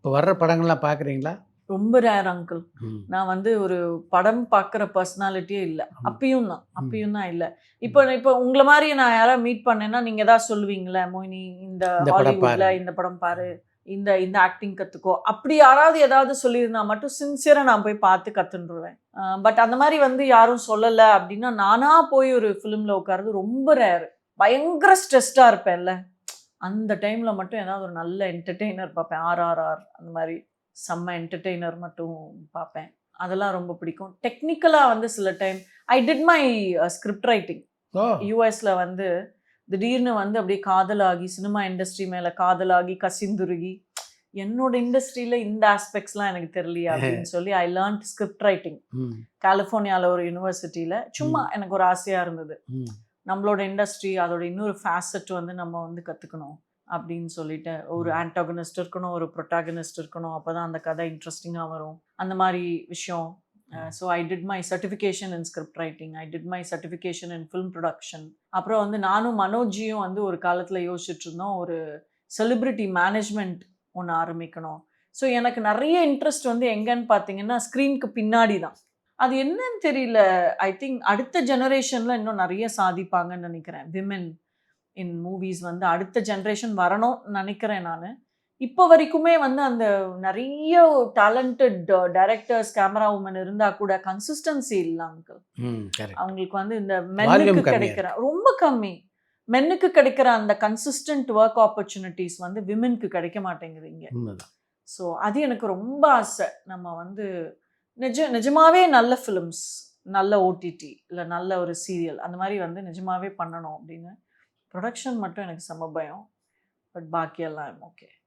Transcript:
இப்போ வர்ற படங்கள்லாம் பார்க்குறீங்களா? ரொம்ப ரேர் அங்கிள். ம். நான் வந்து ஒரு படம் பார்க்குற பர்சனாலிட்டியே இல்ல. ம். அப்பயும் தான் ம். அப்பயும் தான் இல்ல. இப்போ இப்போ உங்கள மாரி நான் யாராவது மீட் பண்ணேன்னா, நீங்க ஏதாவது சொல்லுவீங்கல்ல, "மோகினி இந்த இந்த படம் ஹாலிவுட்ல பாரு. இந்த படம் பாரு. இந்த இந்த ஆக்டிங் கத்துக்கோ." அப்படி யாராவது ஏதாவது சொல்லியிருந்தா மட்டும் சின்சியரா நான் போய் பார்த்து கத்துண்டுருவேன். பட் அந்த மாரி வந்து யாரும் சொல்லல அப்படின்னா, நானா போய் ஒரு ஃபிலிம்ல உட்கார்றது ரொம்ப ரேர். பயங்கர ஸ்ட்ரெஸ்டா இருப்பேன்ல, அந்த டைம்ல மட்டும் ஏதாவது ஒரு நல்ல என்டர்டெய்னர் பார்ப்பேன். ஆர்ஆர்ஆர் அந்த மாரி செம்ம என்டர்டெய்னர் மட்டும் பார்ப்பேன். அதெல்லாம் ரொம்ப பிடிக்கும். டெக்னிக்கலா வந்து சில time I did my script writing. ஓ! யுஎஸ்ல வந்து திடீர்னு வந்து அப்படியே காதலாகி, சினிமா இண்டஸ்ட்ரி மேல காதலாகி, கசிந்துருகி, என்னோட இண்டஸ்ட்ரியில இந்த ஆஸ்பெக்ட்ஸ்லாம் எனக்கு தெரியலையே அப்படின்னு சொல்லி ஐ லேர்ன்ட் ஸ்கிரிப்ட் ரைட்டிங். ம். கலிஃபோர்னியால ஒரு யுனிவர்சிட்டியில சும்மா ம். எனக்கு ஒரு ஆசையா இருந்தது. ம். நம்மளோட இண்டஸ்ட்ரி அதோட இன்னொரு ஃபேசட் வந்து நம்ம வந்து கத்துக்கணும் அப்படின்னு சொல்லிட்டு, ஒரு ஆன்டாகனிஸ்ட் இருக்கணும், ஒரு புரோட்டாகனிஸ்ட் இருக்கணும். அப்பதான் அந்த கதை இன்ட்ரெஸ்டிங்கா வரும். அந்த மாரி விஷயம். So I did my certification in script writing. I did my certification in film production. அப்புறம் வந்து நானும் மனோஜியும் வந்து ஒரு காலத்துல யோசிச்சுட்டு இருந்தோம். ஒரு செலிபிரிட்டி மேனேஜ்மெண்ட் ஒண்ணு ஆரம்பிக்கணும். ஸோ எனக்கு நெறைய இன்ட்ரெஸ்ட் வந்து எங்கன்னு பார்த்தீங்கன்னா, ஸ்க்ரீனுக்கு பின்னாடி தான். அது என்னன்னு தெரியல. ஐ திங்க் அடுத்த ஜெனரேஷன்ல இன்னும் நெறைய சாதிப்பாங்கன்னு நெனைக்கிறேன். விமென் இன் மூவிஸ் வந்து அடுத்த ஜெனரேஷன் வரணும்னு நெனைக்கிறேன் நானு. இப்போ வரைக்குமே வந்து அந்த நெறைய டேலண்டட் டைரக்டர்ஸ், கேமரா வுமன் இருந்தா கூட கன்சிஸ்டன்சி இல்ல அங்கிள். ம். கரெக்ட். அவங்களுக்கு வந்து இந்த வால்யூம் மென்னுக்கு கம்மியா கிடைக்கிற இருக்கு. ரொம்ப கம்மி. மென்னுக்கு கிடைக்கிற அந்த கன்சிஸ்டன்ட் வொர்க் ஆப்பர்ச்சுனிட்டீஸ் வந்து விமென்க்கு கிடைக்க மாட்டேங்குது இங்க. உண்மதான். ஸோ அது எனக்கு ரொம்ப ஆசை. நம்ம வந்து நிஜமாவே நல்ல ஃபிலிம்ஸ், நல்ல ஓடிடி இல்ல நல்ல ஒரு சீரியல் அந்த மாரி வந்து நிஜமாவே பண்ணணும் அப்படின்னு. புரொடக்ஷன் மட்டும் எனக்கு செம பயம். பட் பாக்கியெல்லாம் ஐ அம் ஓகே.